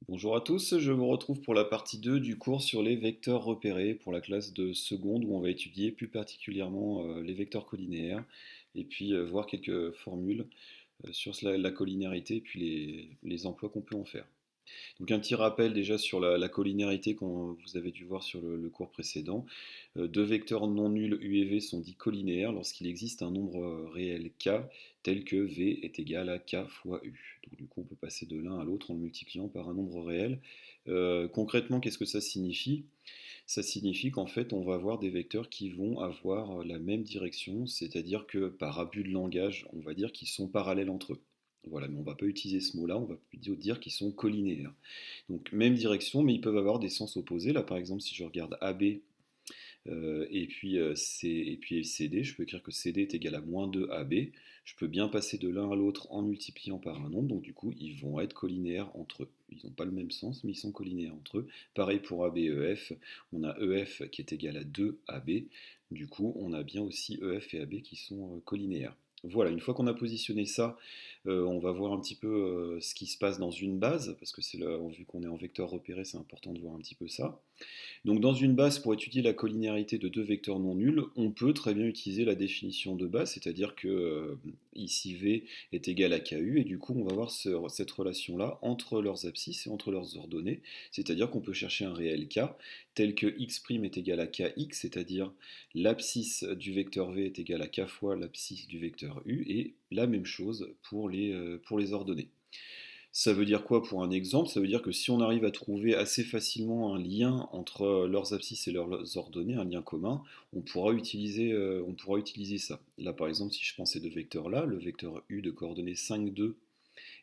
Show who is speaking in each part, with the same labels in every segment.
Speaker 1: Bonjour à tous, je vous retrouve pour la partie 2 du cours sur les vecteurs repérés pour la classe de seconde où on va étudier plus particulièrement les vecteurs collinéaires et puis voir quelques formules sur la collinéarité et puis les emplois qu'on peut en faire. Donc un petit rappel déjà sur la collinéarité qu'on vous avez dû voir sur le cours précédent. Deux vecteurs non nuls U et V sont dits collinéaires lorsqu'il existe un nombre réel k tel que V est égal à k fois U. Donc du coup on peut passer de l'un à l'autre en le multipliant par un nombre réel. Concrètement, qu'est-ce que ça signifie? Ça signifie qu'en fait on va avoir des vecteurs qui vont avoir la même direction, c'est-à-dire que par abus de langage on va dire qu'ils sont parallèles entre eux. Voilà, mais on ne va pas utiliser ce mot-là, on va plutôt dire qu'ils sont collinéaires. Donc même direction, mais ils peuvent avoir des sens opposés. Là par exemple, si je regarde AB et puis CD, je peux écrire que CD est égal à moins 2AB. Je peux bien passer de l'un à l'autre en multipliant par un nombre, donc du coup ils vont être collinéaires entre eux. Ils n'ont pas le même sens, mais ils sont collinéaires entre eux. Pareil pour AB et EF, on a EF qui est égal à 2AB, du coup on a bien aussi EF et AB qui sont collinéaires. Voilà, une fois qu'on a positionné ça, on va voir un petit peu ce qui se passe dans une base, parce que vu qu'on est en vecteur repéré, c'est important de voir un petit peu ça. Donc dans une base, pour étudier la collinéarité de deux vecteurs non nuls, on peut très bien utiliser la définition de base, c'est-à-dire que ici V est égal à KU, et du coup on va voir cette relation-là entre leurs abscisses et entre leurs ordonnées, c'est-à-dire qu'on peut chercher un réel K, tel que x' est égal à Kx, c'est-à-dire l'abscisse du vecteur V est égal à K fois l'abscisse du vecteur U, et la même chose pour les ordonnées. Ça veut dire quoi pour un exemple? Ça veut dire que si on arrive à trouver assez facilement un lien entre leurs abscisses et leurs ordonnées, un lien commun, on pourra utiliser ça. Là, par exemple, si je prends ces deux vecteurs-là, le vecteur U de coordonnées 5, 2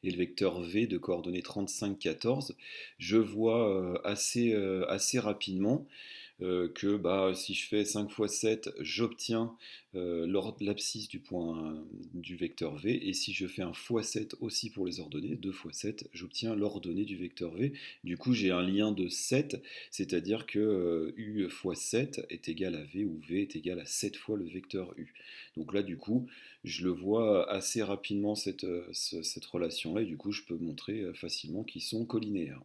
Speaker 1: et le vecteur V de coordonnées 35, 14, je vois assez rapidement que si je fais 5 fois 7, j'obtiens l'abscisse du point du vecteur V, et si je fais un fois 7 aussi pour les ordonnées, 2 fois 7, j'obtiens l'ordonnée du vecteur V. Du coup, j'ai un lien de 7, c'est-à-dire que U fois 7 est égal à V, ou V est égal à 7 fois le vecteur U. Donc là, du coup, je le vois assez rapidement cette relation-là, et du coup, je peux montrer facilement qu'ils sont collinéaires.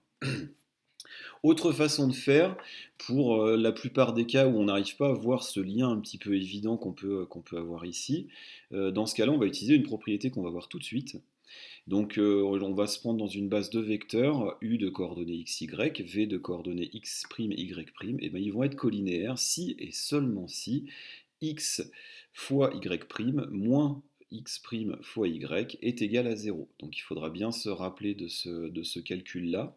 Speaker 1: Autre façon de faire, pour la plupart des cas où on n'arrive pas à voir ce lien un petit peu évident qu'on peut avoir ici, dans ce cas-là, on va utiliser une propriété qu'on va voir tout de suite. Donc on va se prendre dans une base de vecteurs, U de coordonnées x, y, V de coordonnées x', y', et bien ils vont être collinéaires si et seulement si x fois y' moins x' fois y est égal à 0. Donc il faudra bien se rappeler de ce calcul-là.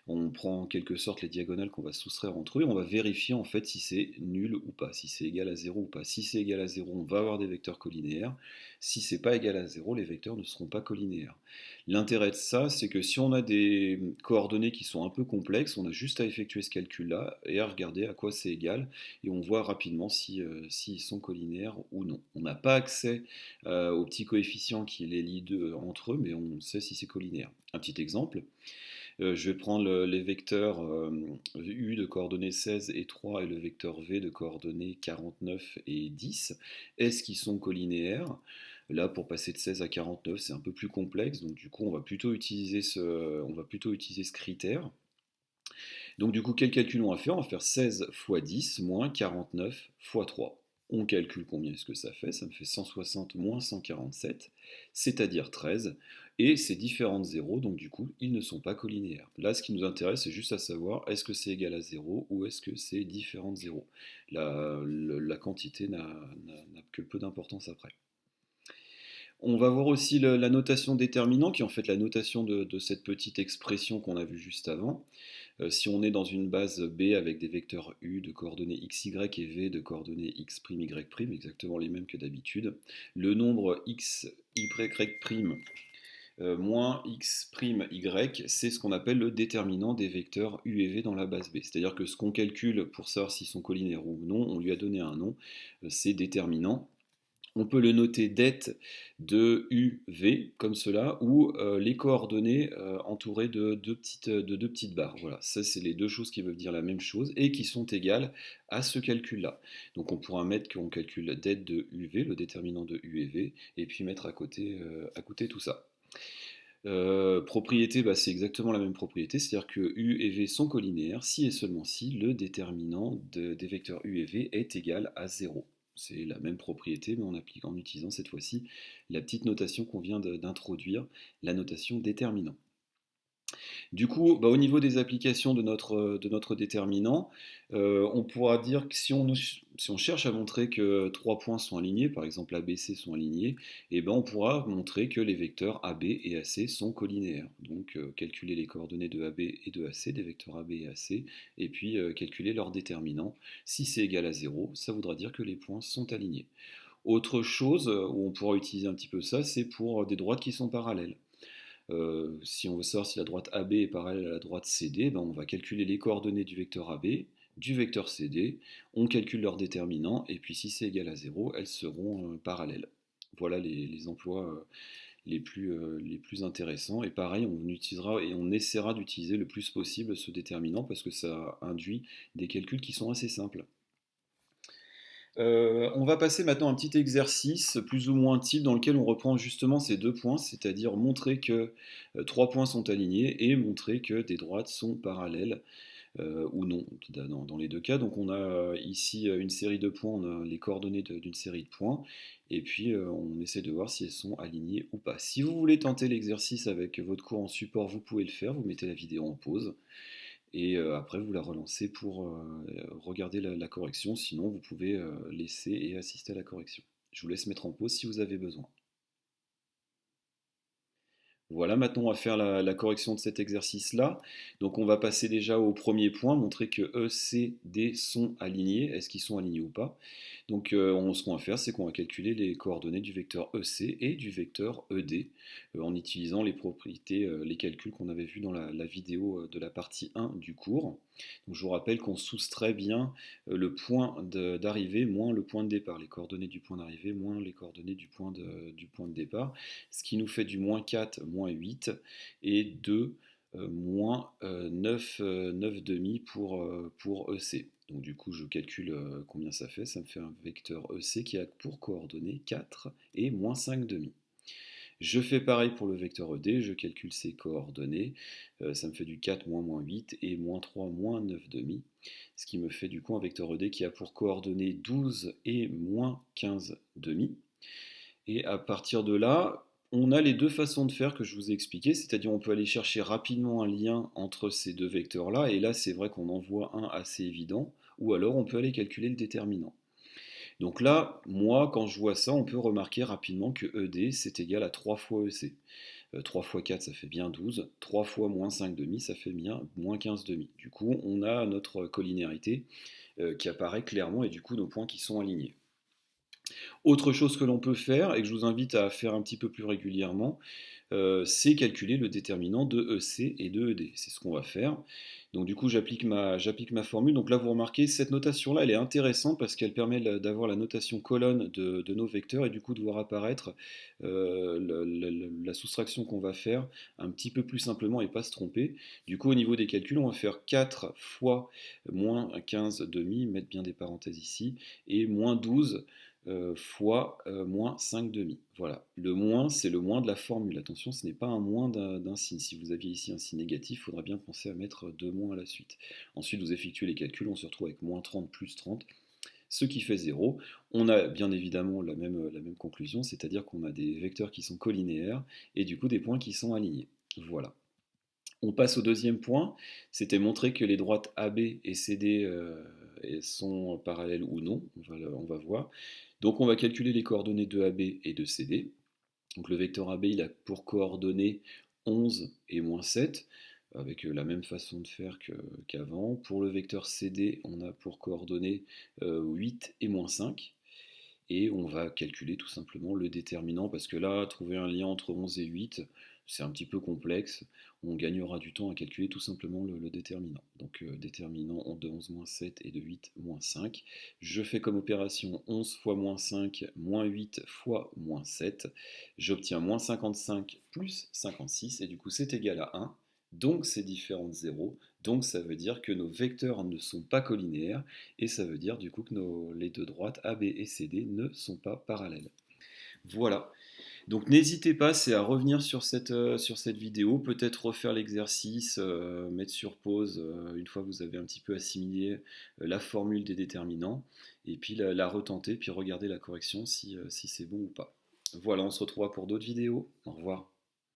Speaker 1: On prend en quelque sorte les diagonales qu'on va soustraire entre eux et on va vérifier en fait si c'est nul ou pas, si c'est égal à 0 ou pas. Si c'est égal à 0, on va avoir des vecteurs collinéaires. Si c'est pas égal à 0, les vecteurs ne seront pas collinéaires. L'intérêt de ça, c'est que si on a des coordonnées qui sont un peu complexes, on a juste à effectuer ce calcul-là et à regarder à quoi c'est égal, et on voit rapidement s'ils sont collinaires ou non. On n'a pas accès au petit coefficient qui les lie entre eux, mais on sait si c'est collinaire. Un petit exemple, je vais prendre les vecteurs U de coordonnées 16 et 3 et le vecteur V de coordonnées 49 et 10. Est-ce qu'ils sont collinéaires? Là, pour passer de 16 à 49, c'est un peu plus complexe, donc du coup, on va plutôt utiliser ce critère. Donc du coup, quel calcul on va faire? On va faire 16 fois 10 moins 49 fois 3. On calcule combien est-ce que ça fait? Ça me fait 160 moins 147, c'est-à-dire 13. Et ces différentes zéros, donc du coup, ils ne sont pas collinéaires. Là, ce qui nous intéresse, c'est juste à savoir, est-ce que c'est égal à 0 ou est-ce que c'est différent de 0? La quantité n'a que peu d'importance après. On va voir aussi la notation déterminant, qui est en fait la notation de cette petite expression qu'on a vue juste avant. Si on est dans une base B avec des vecteurs U de coordonnées xy et V de coordonnées x', y', exactement les mêmes que d'habitude, le nombre x, y', moins x', y, c'est ce qu'on appelle le déterminant des vecteurs U et V dans la base B. C'est-à-dire que ce qu'on calcule pour savoir s'ils sont collinaires ou non, on lui a donné un nom, c'est déterminant. On peut le noter det de UV, comme cela, ou les coordonnées entourées de deux petites barres. Voilà, ça c'est les deux choses qui veulent dire la même chose et qui sont égales à ce calcul-là. Donc on pourra mettre qu'on calcule det de UV, le déterminant de U et V, et puis mettre à côté tout ça. Propriété, bah, c'est exactement la même propriété, c'est-à-dire que U et V sont collinéaires si et seulement si le déterminant des vecteurs U et V est égal à 0. C'est la même propriété, mais en utilisant cette fois-ci la petite notation qu'on vient d'introduire, la notation déterminant. Du coup, bah, au niveau des applications de notre déterminant, on pourra dire que si on cherche à montrer que trois points sont alignés, par exemple A, B, C sont alignés, et ben on pourra montrer que les vecteurs AB et AC sont collinéaires. Donc calculer les coordonnées de AB et de AC, des vecteurs AB et AC, et puis calculer leur déterminant. Si c'est égal à 0, ça voudra dire que les points sont alignés. Autre chose où on pourra utiliser un petit peu ça, c'est pour des droites qui sont parallèles. Si on veut savoir si la droite AB est parallèle à la droite CD, ben on va calculer les coordonnées du vecteur AB, du vecteur CD, on calcule leur déterminant, et puis si c'est égal à 0, elles seront parallèles. Voilà les emplois les plus intéressants. Et pareil, on utilisera et on essaiera d'utiliser le plus possible ce déterminant parce que ça induit des calculs qui sont assez simples. On va passer maintenant à un petit exercice plus ou moins type dans lequel on reprend justement ces deux points, c'est-à-dire montrer que trois points sont alignés et montrer que des droites sont parallèles ou non dans les deux cas. Donc on a ici une série de points, on a les coordonnées d'une série de points et puis on essaie de voir si elles sont alignées ou pas. Si vous voulez tenter l'exercice avec votre cours en support, vous pouvez le faire, vous mettez la vidéo en pause. Et après, vous la relancez pour regarder la correction. Sinon, vous pouvez laisser et assister à la correction. Je vous laisse mettre en pause si vous avez besoin. Voilà, maintenant on va faire la correction de cet exercice-là. Donc on va passer déjà au premier point, montrer que E, C, D sont alignés. Est-ce qu'ils sont alignés ou pas? Donc ce qu'on va faire, c'est qu'on va calculer les coordonnées du vecteur EC et du vecteur ED en utilisant les propriétés, les calculs qu'on avait vus dans la vidéo de la partie 1 du cours. Donc je vous rappelle qu'on soustrait bien le point d'arrivée moins le point de départ, les coordonnées du point d'arrivée moins les coordonnées du point de départ, ce qui nous fait du moins 4, moins 8 et 2, moins 9, 9 demi pour EC. Donc du coup je calcule combien ça fait me fait un vecteur EC qui a pour coordonnées 4 et moins 5 demi. Je fais pareil pour le vecteur ED, je calcule ses coordonnées, ça me fait du 4 moins 8 et moins 3 moins 9 demi, ce qui me fait du coup un vecteur ED qui a pour coordonnées 12 et moins 15 demi. Et à partir de là, on a les deux façons de faire que je vous ai expliquées, c'est-à-dire on peut aller chercher rapidement un lien entre ces deux vecteurs-là, et là c'est vrai qu'on en voit un assez évident, ou alors on peut aller calculer le déterminant. Donc là, moi, quand je vois ça, on peut remarquer rapidement que ED, c'est égal à 3 fois EC. 3 fois 4, ça fait bien 12. 3 fois moins 5 demi, ça fait bien moins 15 demi. Du coup, on a notre collinéarité qui apparaît clairement et du coup nos points qui sont alignés. Autre chose que l'on peut faire, et que je vous invite à faire un petit peu plus régulièrement, c'est calculer le déterminant de EC et de ED. C'est ce qu'on va faire. Donc du coup, j'applique ma formule. Donc là, vous remarquez, cette notation-là, elle est intéressante parce qu'elle permet d'avoir la notation colonne de nos vecteurs et du coup de voir apparaître la soustraction qu'on va faire un petit peu plus simplement et pas se tromper. Du coup, au niveau des calculs, on va faire 4 fois moins 15 demi, mettre bien des parenthèses ici, et moins 12 fois moins 5 demi. Voilà. Le moins, c'est le moins de la formule. Attention, ce n'est pas un moins d'un signe. Si vous aviez ici un signe négatif, il faudra bien penser à mettre deux moins à la suite. Ensuite, vous effectuez les calculs, on se retrouve avec moins 30 plus 30, ce qui fait 0. On a bien évidemment la même conclusion, c'est-à-dire qu'on a des vecteurs qui sont collinéaires et du coup des points qui sont alignés. Voilà. On passe au deuxième point, c'était montrer que les droites AB et CD sont parallèles ou non, on va voir. Donc on va calculer les coordonnées de AB et de CD. Donc le vecteur AB il a pour coordonnées 11 et moins 7, avec la même façon de faire qu'avant. Pour le vecteur CD, on a pour coordonnées 8 et moins 5. Et on va calculer tout simplement le déterminant, parce que là, trouver un lien entre 11 et 8, c'est un petit peu complexe. On gagnera du temps à calculer tout simplement le déterminant. Donc déterminant de 11 moins 7 et de 8 moins 5. Je fais comme opération 11 fois moins 5 moins 8 fois moins 7. J'obtiens moins 55 plus 56 et du coup c'est égal à 1. Donc c'est différent de 0. Donc ça veut dire que nos vecteurs ne sont pas collinéaires et ça veut dire du coup que les deux droites AB et CD ne sont pas parallèles. Voilà. Donc n'hésitez pas, c'est à revenir sur cette vidéo, peut-être refaire l'exercice, mettre sur pause une fois que vous avez un petit peu assimilé la formule des déterminants, et puis la retenter, puis regarder la correction si c'est bon ou pas. Voilà, on se retrouvera pour d'autres vidéos. Au revoir.